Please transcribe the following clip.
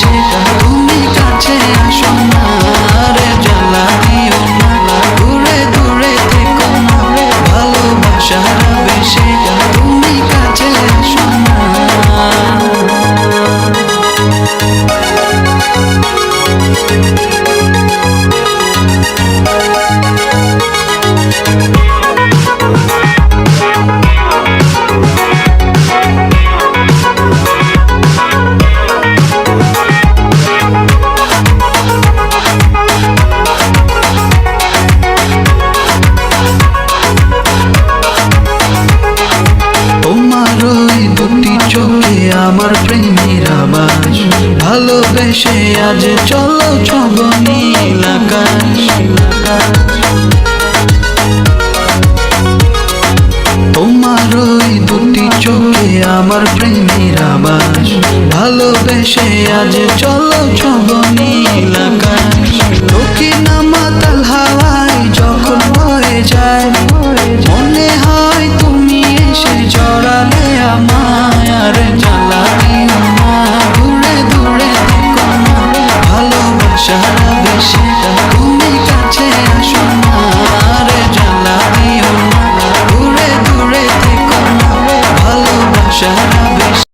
সেটা তুমি কাছে আসো না রে, জ্বালা দিও না, দূরে দূরে থেকো না, ভালোবাসার আবেশেটা তুমি কাছে আসো না। আমার প্রেমের আবাস ভালোবেসে আজ চলো ছব নীল আকাশ। তোমার ওই দুটি চোখে আমার প্রেমের আবাস ভালোবেসে আজ চলো ছব নীল